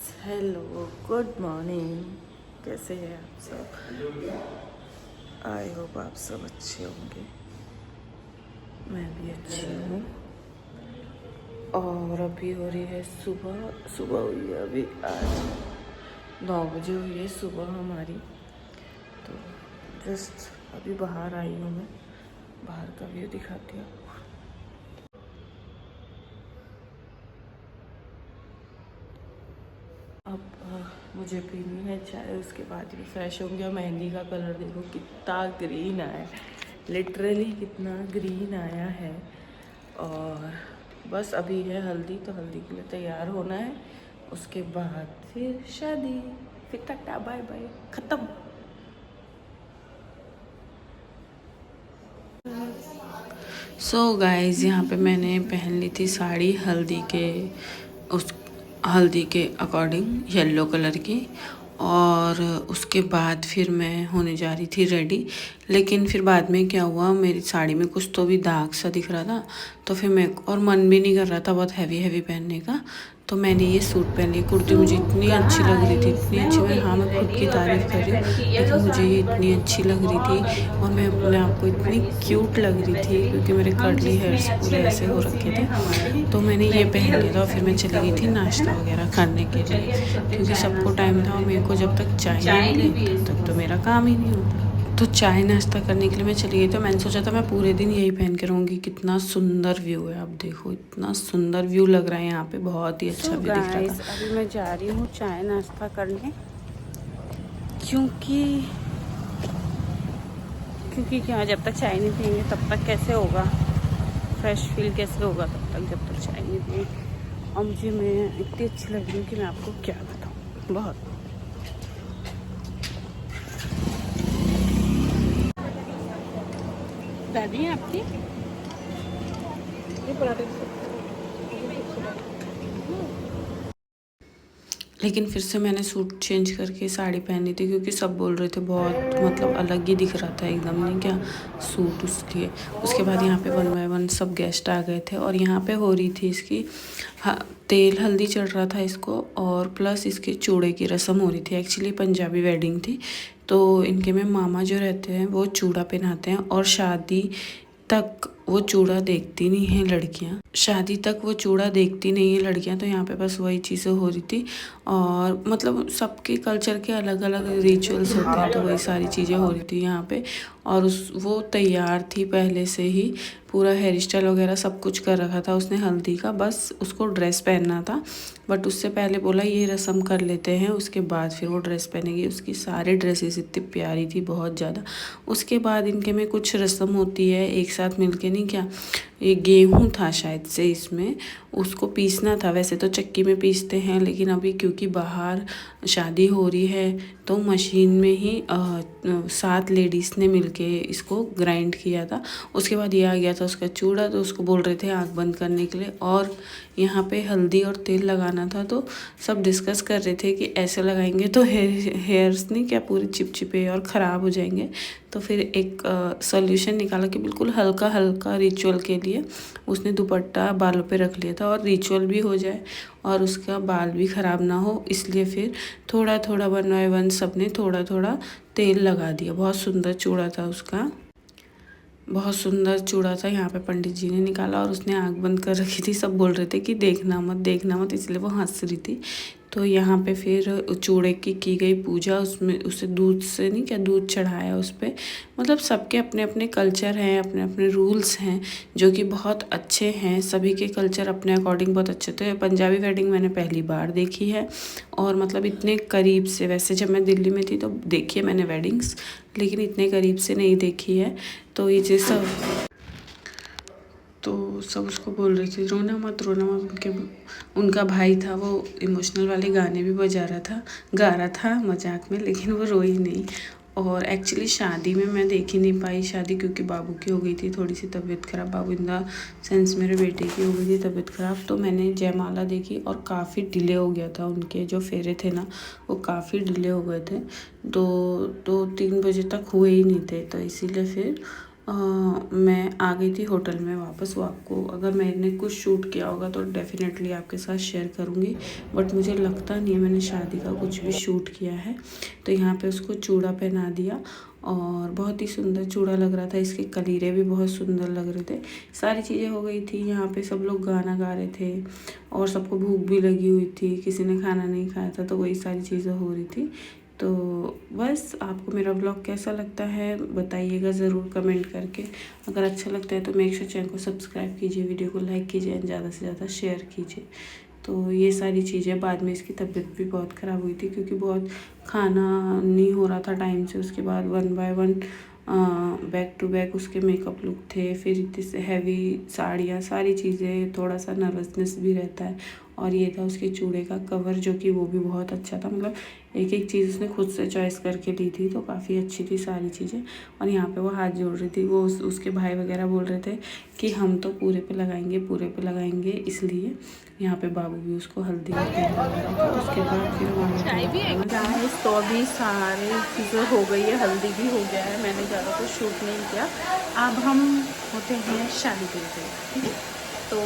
Hello, good morning. कैसे हैं आप सब? आई होप आप सब अच्छे होंगे। मैं भी अच्छी हूँ। और अभी हो रही है सुबह। सुबह हुई है अभी, आज 9 बजे हुई है सुबह हमारी। तो जस्ट अभी बाहर आई हूँ मैं। बाहर का व्यू दिखाती हूँ। अब मुझे पीनी है चाय, उसके बाद भी फ्रेश होंगे। और मेहंदी का कलर देखो कितना ग्रीन आया है, लिटरली कितना ग्रीन आया है। और बस अभी है हल्दी, तो हल्दी के लिए तैयार होना है। उसके बाद फिर शादी, फिर टाटा बाय बाय, ख़त्म। सो गाइस, यहाँ पे मैंने पहन ली थी साड़ी उस हल्दी के अकॉर्डिंग, येलो कलर की। और उसके बाद फिर मैं होने जा रही थी रेडी। लेकिन फिर बाद में क्या हुआ, मेरी साड़ी में कुछ तो भी दाग सा दिख रहा था। तो फिर मैं, और मन भी नहीं कर रहा था बहुत हैवी हैवी पहनने का। तो मैंने ये सूट पहन लिया। कुर्ती मुझे इतनी अच्छी लग रही थी, इतनी अच्छी। मैं खुद की तारीफ़ कर रही हूँ, लेकिन मुझे ये इतनी अच्छी लग रही थी। और मैं अपने आप को इतनी क्यूट लग रही थी, क्योंकि मेरे कर्ली हेयर्स पूरे ऐसे हो रखे थे। तो मैंने ये पहन लिया था और फिर मैं चली गई थी नाश्ता वगैरह करने के लिए, क्योंकि सबको टाइम था और मेरे को जब तक चाय नहीं मिले तब तक तो मेरा काम ही नहीं होता। तो चाय नाश्ता करने के लिए मैं चली गई। तो मैंने सोचा था मैं पूरे दिन यही पहन के रहूँगी। कितना सुंदर व्यू है, आप देखो इतना सुंदर व्यू लग रहा है यहाँ पे, बहुत ही अच्छा व्यू दिख रहा था। अभी मैं जा रही हूँ चाय नाश्ता करने, क्योंकि क्या, जब तक चाय नहीं पियेंगे तब तक कैसे होगा, फ्रेश फील कैसे होगा तब तक, जब तक चाय नहीं पियेंगे। और मैं इतनी अच्छी लग रही हूँ कि मैं आपको क्या बताऊँ, बहुत। दादी है आपकी? ये पराठे लेकिन फिर से मैंने सूट चेंज करके साड़ी पहनी थी, क्योंकि सब बोल रहे थे बहुत, मतलब अलग ही दिख रहा था एकदम, नहीं क्या सूट, उसलिए। उसके बाद यहाँ पे 1 बाय 1 सब गेस्ट आ गए थे। और यहाँ पे हो रही थी इसकी तेल हल्दी चढ़ रहा था इसको, और प्लस इसके चूड़े की रस्म हो रही थी। एक्चुअली पंजाबी वेडिंग थी, तो इनके में मामा जो रहते हैं वो चूड़ा पहनाते हैं। और शादी तक वो चूड़ा देखती नहीं है लड़कियां, शादी तक वो चूड़ा देखती नहीं है लड़कियां। तो यहाँ पे बस वही चीज़ें हो रही थी। और मतलब सबके कल्चर के अलग अलग रिचुअल्स होते हैं, तो वही सारी चीज़ें हो रही थी यहाँ पे। और वो तैयार थी पहले से ही, पूरा हेयर स्टाइल वगैरह सब कुछ कर रखा था उसने हल्दी का, बस उसको ड्रेस पहनना था। बट उससे पहले बोला ये रस्म कर लेते हैं, उसके बाद फिर वो ड्रेस पहनेगी। उसकी सारी ड्रेसेस इतनी प्यारी थी, बहुत ज़्यादा। उसके बाद इनके में कुछ रस्म होती है एक साथ मिलके, नहीं क्या, ये गेहूं था शायद से इसमें, उसको पीसना था। वैसे तो चक्की में पीसते हैं, लेकिन अभी क्योंकि बाहर शादी हो रही है तो मशीन में ही 7 लेडीज़ ने मिलके इसको ग्राइंड किया था। उसके बाद ये आ गया था उसका चूड़ा, तो उसको बोल रहे थे आँख बंद करने के लिए। और यहाँ पे हल्दी और तेल लगाना था, तो सब डिस्कस कर रहे थे कि ऐसे लगाएंगे तो हेयर्स नहीं क्या पूरे चिपचिपे और ख़राब हो जाएंगे। तो फिर एक सॉल्यूशन निकाला कि बिल्कुल हल्का हल्का रिचुअल के लिए उसने दुपट्टा बालों पे रख लिया था, और रिचुअल भी हो जाए और उसका बाल भी ख़राब ना हो, इसलिए फिर थोड़ा थोड़ा 1 बाय 1 सब ने थोड़ा थोड़ा तेल लगा दिया। बहुत सुंदर चूड़ा था उसका, बहुत सुंदर चूड़ा था। यहाँ पे पंडित जी ने निकाला और उसने आँख बंद कर रखी थी। सब बोल रहे थे कि देखना मत देखना मत, इसलिए वो हंस रही थी। तो यहाँ पे फिर चूड़े की गई पूजा, उसमें उसे दूध से नहीं क्या, दूध चढ़ाया उस पर। मतलब सबके अपने अपने कल्चर हैं, अपने अपने रूल्स हैं, जो कि बहुत अच्छे हैं। सभी के कल्चर अपने अकॉर्डिंग बहुत अच्छे थे। पंजाबी वेडिंग मैंने पहली बार देखी है, और मतलब इतने करीब से। वैसे जब मैं दिल्ली में थी तो देखी है मैंने वेडिंग्स, लेकिन इतने करीब से नहीं देखी है। तो ये चीज़ सब, तो सब उसको बोल रही थी रोना मत रोना मत। उनका भाई था, वो इमोशनल वाले गाने भी गा रहा था मजाक में, लेकिन वो रोई नहीं। और एक्चुअली शादी में मैं देख ही नहीं पाई शादी, क्योंकि बाबू की हो गई थी थोड़ी सी तबीयत ख़राब। बाबू इन द सेंस मेरे बेटे की हो गई थी तबीयत ख़राब। तो मैंने जयमाला देखी, और काफ़ी डिले हो गया था। उनके जो फेरे थे ना, वो काफ़ी डिले हो गए थे, 2-3 बजे तक हुए ही नहीं थे। तो इसीलिए फिर मैं आ गई थी होटल में वापस। वो आपको अगर मैंने कुछ शूट किया होगा तो डेफ़िनेटली आपके साथ शेयर करूँगी, बट मुझे लगता नहीं है मैंने शादी का कुछ भी शूट किया है। तो यहाँ पे उसको चूड़ा पहना दिया और बहुत ही सुंदर चूड़ा लग रहा था, इसके कलीरे भी बहुत सुंदर लग रहे थे। सारी चीज़ें हो गई थी। यहाँ पे सब लोग गाना गा रहे थे और सबको भूख भी लगी हुई थी, किसी ने खाना नहीं खाया था, तो वही सारी चीज़ें हो रही थी। तो बस आपको मेरा ब्लॉग कैसा लगता है बताइएगा ज़रूर कमेंट करके। अगर अच्छा लगता है तो मेक श्योर चैनल को सब्सक्राइब कीजिए, वीडियो को लाइक कीजिए एंड ज़्यादा से ज़्यादा शेयर कीजिए। तो ये सारी चीज़ें, बाद में इसकी तबीयत भी बहुत ख़राब हुई थी क्योंकि बहुत खाना नहीं हो रहा था टाइम से। उसके बाद 1 बाय 1 बैक टू बैक उसके मेकअप लुक थे, फिर इतनी हैवी साड़ियाँ, सारी चीज़ें, थोड़ा सा नर्वसनेस भी रहता है। और ये था उसके चूड़े का कवर जो कि वो भी बहुत अच्छा था, मतलब एक एक चीज़ उसने खुद से चॉइस करके ली थी, तो काफ़ी अच्छी थी सारी चीज़ें। और यहाँ पे वो हाथ जोड़ रही थी, वो उसके भाई वगैरह बोल रहे थे कि हम तो पूरे पे लगाएंगे, पूरे पे लगाएंगे, इसलिए यहाँ पे बाबू भी उसको हल्दी का तेल लगा रहे थे। उसके बाद फिर हमारे गाइस तो अभी सारे चीज़ें हो गई है, हल्दी भी हो गया है, मैंने ज़्यादा कुछ शूट नहीं किया। अब हम होते हैं शादी के लिए, ठीक है। तो